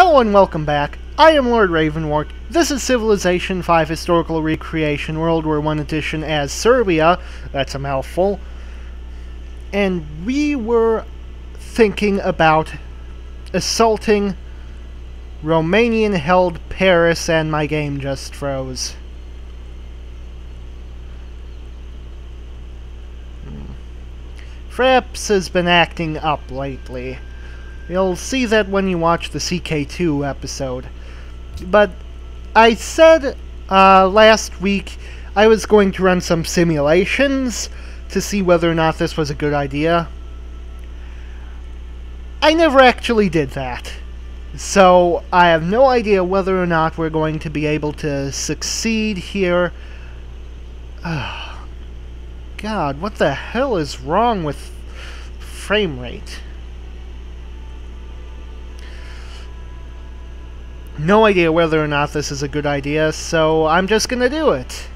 Hello and welcome back. I am Lord Revonworc. This is Civilization V Historical Recreation World War I Edition as Serbia. That's a mouthful. And we were thinking about assaulting Romanian-held Paris, and my game just froze. Fraps has been acting up lately. You'll see that when you watch the CK2 episode. But I said last week I was going to run some simulations to see whether or not this was a good idea. I never actually did that. So I have no idea whether or not we're going to be able to succeed here. God, what the hell is wrong with frame rate? No idea whether or not this is a good idea, so I'm just gonna do it.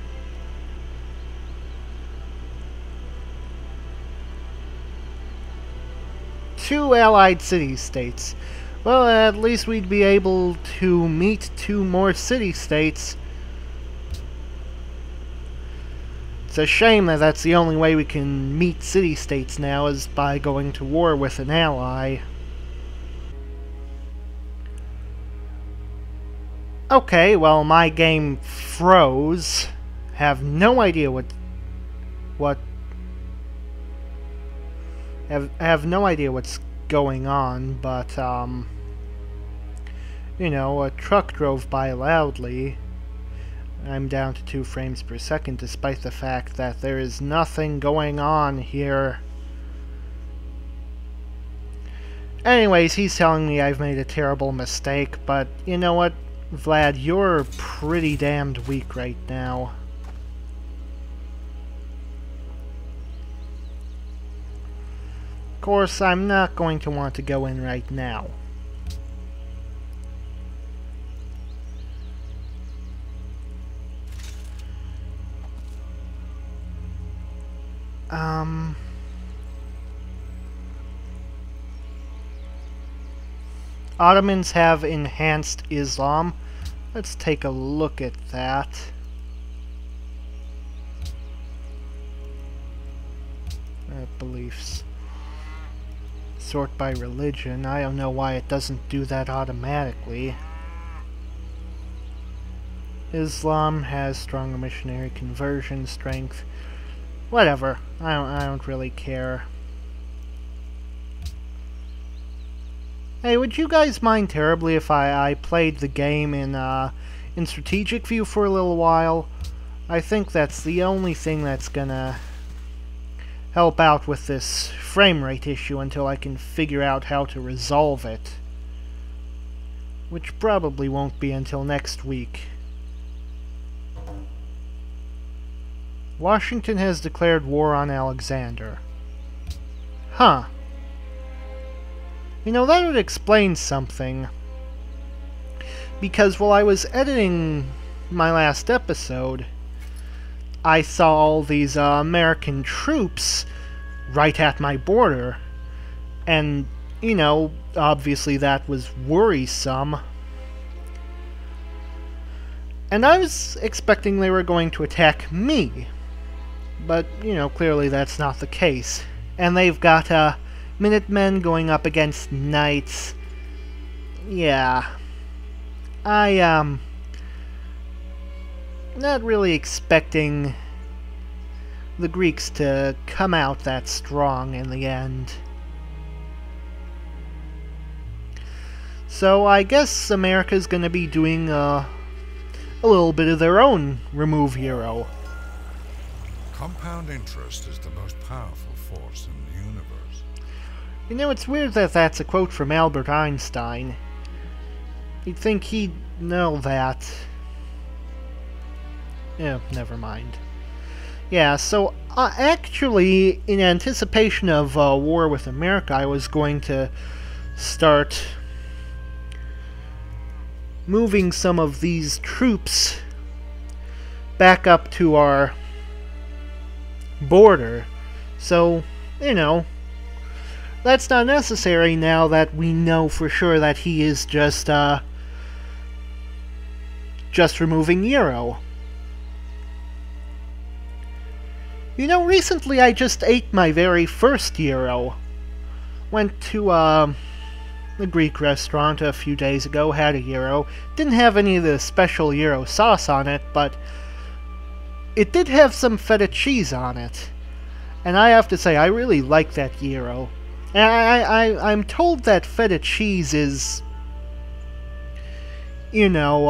Two allied city-states. Well, at least we'd be able to meet two more city-states. It's a shame that that's the only way we can meet city-states now, is by going to war with an ally. Okay, well, my game froze. Have no idea have no idea what's going on, but, you know, a truck drove by loudly. I'm down to 2 frames per second, despite the fact that there is nothing going on here. Anyways, he's telling me I've made a terrible mistake, but you know what? Vlad, you're pretty damned weak right now. Of course, I'm not going to want to go in right now. Ottomans have enhanced Islam. Let's take a look at that. Beliefs. Sort by religion. I don't know why it doesn't do that automatically. Islam has stronger missionary conversion strength. Whatever. I don't really care. Hey, would you guys mind terribly if I played the game in strategic view for a little while? I think that's the only thing that's gonna help out with this frame rate issue until I can figure out how to resolve it. Which probably won't be until next week. Washington has declared war on Alexander. Huh. You know, that would explain something. Because while I was editing my last episode, I saw all these American troops right at my border. And, you know, obviously that was worrisome. And I was expecting they were going to attack me. But, you know, clearly that's not the case. And they've got, Minutemen going up against Knights. Yeah. Not really expecting the Greeks to come out that strong in the end. So I guess America's gonna be doing, a little bit of their own remove hero. Compound interest is the most powerful force in the universe. You know, it's weird that that's a quote from Albert Einstein. You'd think he'd know that. Yeah, never mind. Yeah, so actually, in anticipation of war with America, I was going to start moving some of these troops back up to our border. So, you know, That's not necessary now that we know for sure that he is just removing Euro. You know, recently I just ate my very first Euro. Went to a Greek restaurant a few days ago, had a Euro. Didn't have any of the special Euro sauce on it, but it did have some feta cheese on it. And I have to say, I really like that Euro. And I'm told that feta cheese is, you know,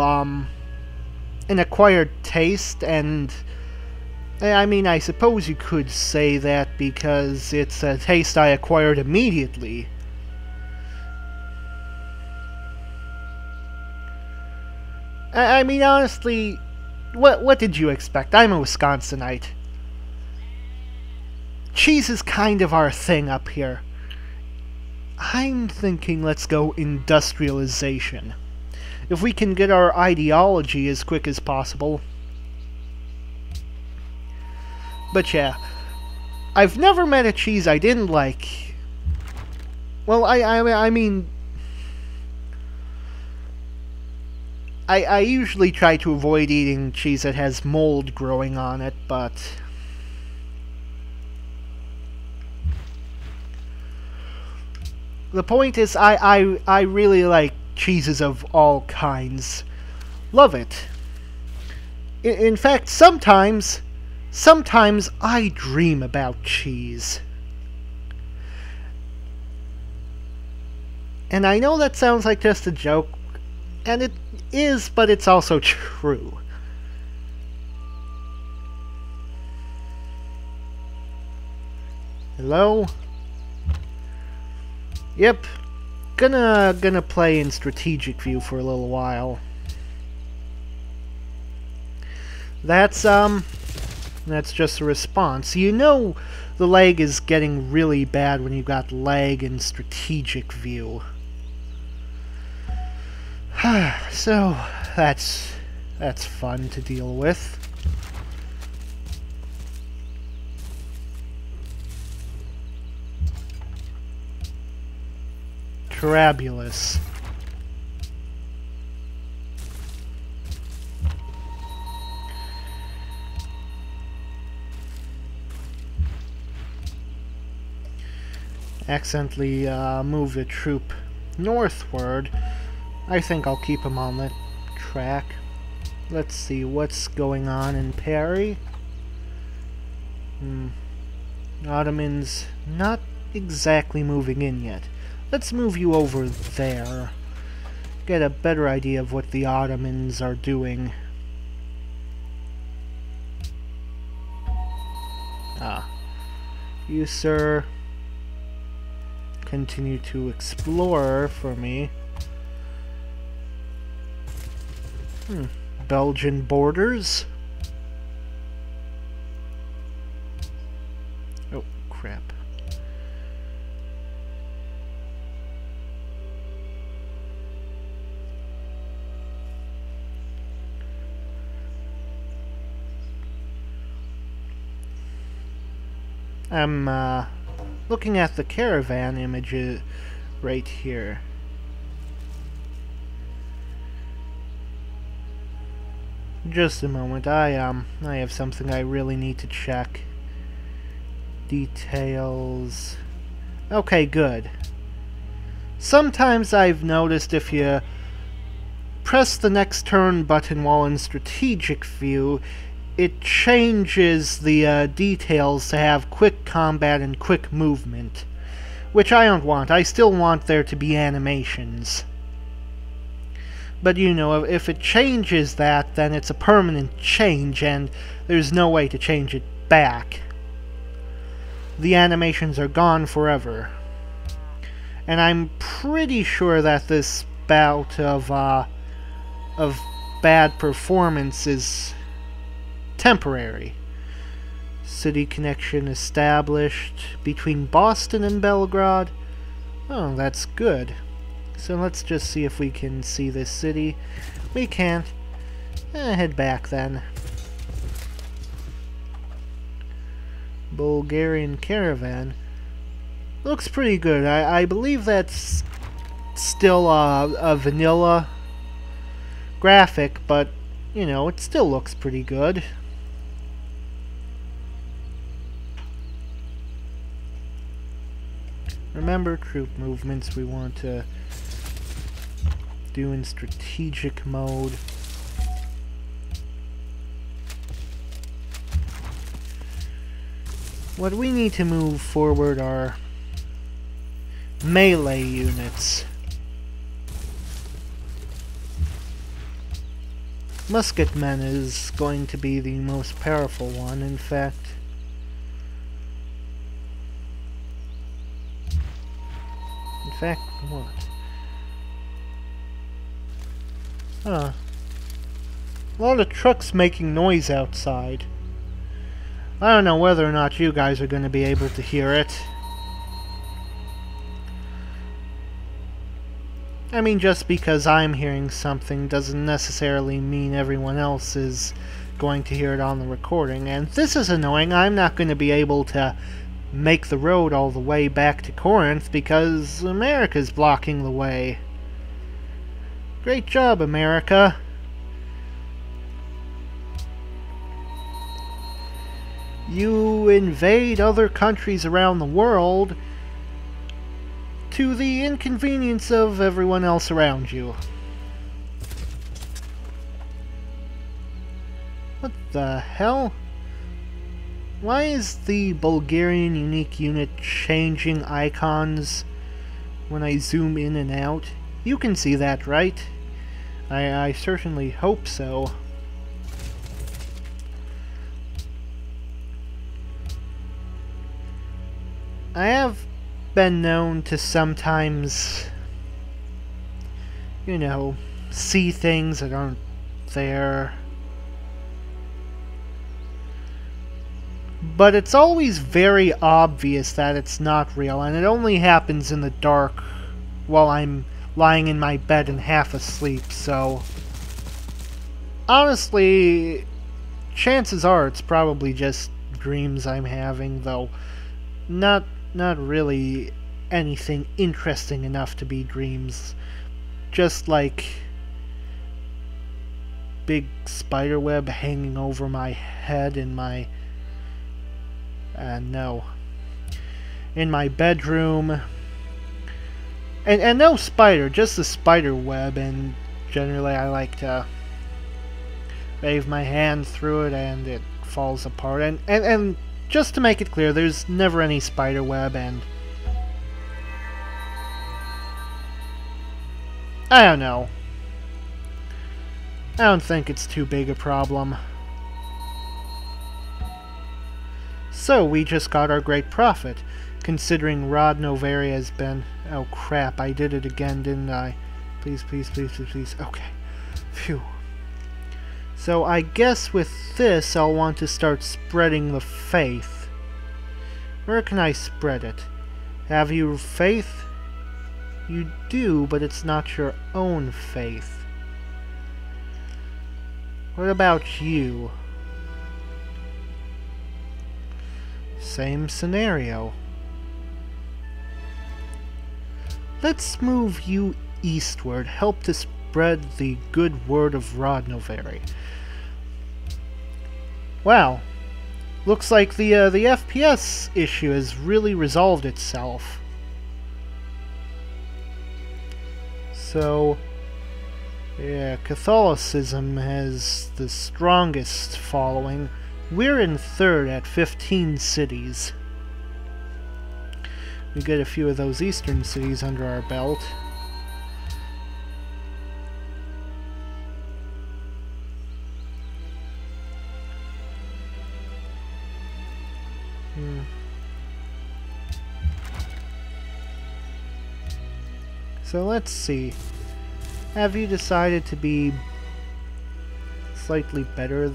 an acquired taste, and I mean, I suppose you could say that because it's a taste I acquired immediately. I mean, honestly, what did you expect? I'm a Wisconsinite. Cheese is kind of our thing up here. I'm thinking let's go industrialization. If we can get our ideology as quick as possible. But yeah, I've never met a cheese I didn't like. Well, I mean, I usually try to avoid eating cheese that has mold growing on it, but the point is, I really like cheeses of all kinds. Love it. In fact, sometimes I dream about cheese. And I know that sounds like just a joke, and it is, but it's also true. Hello? Yep. Gonna play in strategic view for a little while. That's just a response. You know the lag is getting really bad when you've got lag in strategic view. So that's fun to deal with. Trabulous. Accidentally moved a troop northward. I think I'll keep him on the track. Let's see what's going on in Perry. Ottomans not exactly moving in yet. Let's move you over there. Get a better idea of what the Ottomans are doing. You, sir, continue to explore for me. Belgian borders? Oh, crap. I'm looking at the caravan images right here. Just a moment. I have something I really need to check. Details. Okay, good. Sometimes I've noticed if you press the next turn button while in strategic view, it changes the details to have quick combat and quick movement, which I don't want. I still want there to be animations. But you know, if it changes that, then it's a permanent change, and there's no way to change it back. The animations are gone forever. And I'm pretty sure that this bout of bad performance is temporary. City connection established between Boston and Belgrade. Oh, that's good. So let's just see if we can see this city. We can't. Head back then. Bulgarian caravan. Looks pretty good. I believe that's still a vanilla graphic, but, you know, it still looks pretty good. Remember troop movements we want to do in strategic mode. What we need to move forward are melee units. Musketmen is going to be the most powerful one, in fact. What? Huh. A lot of trucks making noise outside. I don't know whether or not you guys are going to be able to hear it. I mean, just because I'm hearing something doesn't necessarily mean everyone else is going to hear it on the recording. And this is annoying. I'm not going to be able to make the road all the way back to Corinth because America's blocking the way. Great job, America. You invade other countries around the world to the inconvenience of everyone else around you. What the hell? Why is the Bulgarian unique unit changing icons when I zoom in and out? You can see that, right? I certainly hope so. I have been known to sometimes, you know, see things that aren't there. But it's always very obvious that it's not real, and it only happens in the dark while I'm lying in my bed and half asleep, so honestly, chances are it's probably just dreams I'm having, though not really anything interesting enough to be dreams. Just like big spider web hanging over my head in my in my bedroom, and no spider, just a spider web, and generally I like to wave my hand through it and it falls apart, and just to make it clear, there's never any spider web, and I don't know. I don't think it's too big a problem. So, we just got our great profit, considering Rod Novary has been... Oh crap, I did it again, didn't I? Please, please, please, please, please. Okay. Phew. So, I guess with this, I'll want to start spreading the faith. Where can I spread it? Have you faith? You do, but it's not your own faith. What about you? Same scenario. Let's move you eastward, help to spread the good word of Rod Novary. Wow. Looks like the FPS issue has really resolved itself. So, yeah, Catholicism has the strongest following. We're in third at 15 cities. We get a few of those eastern cities under our belt. So let's see. Have you decided to be slightly better?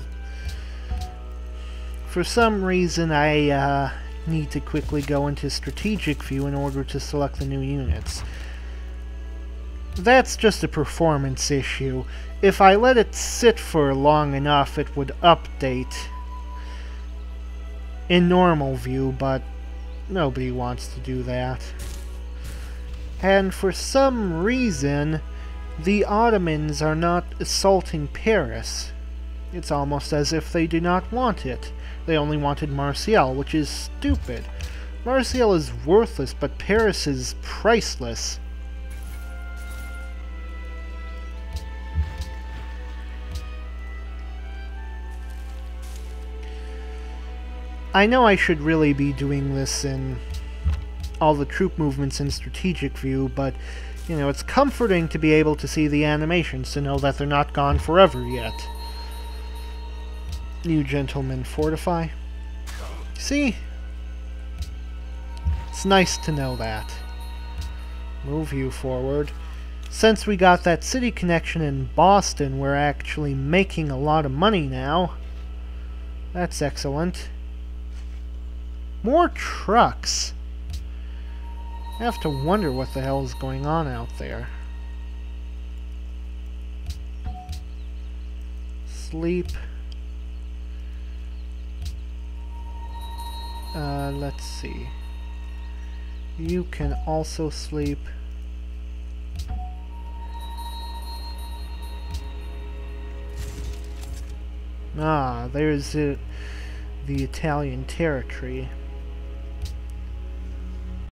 For some reason, I need to quickly go into strategic view in order to select the new units. That's just a performance issue. If I let it sit for long enough, it would update in normal view, but Nobody wants to do that. And for some reason, the Ottomans are not assaulting Paris. It's almost as if they do not want it. They only wanted Marseille, which is stupid. Marseille is worthless, but Paris is priceless. I know I should really be doing this in all the troop movements in strategic view, but, you know, it's comforting to be able to see the animations, to know that they're not gone forever yet. You gentlemen fortify. See? It's nice to know that. Move you forward. Since we got that city connection in Boston, we're actually making a lot of money now. That's excellent. More trucks. I have to wonder what the hell is going on out there. Sleep. Let's see. You can also sleep. Ah, there's the Italian territory.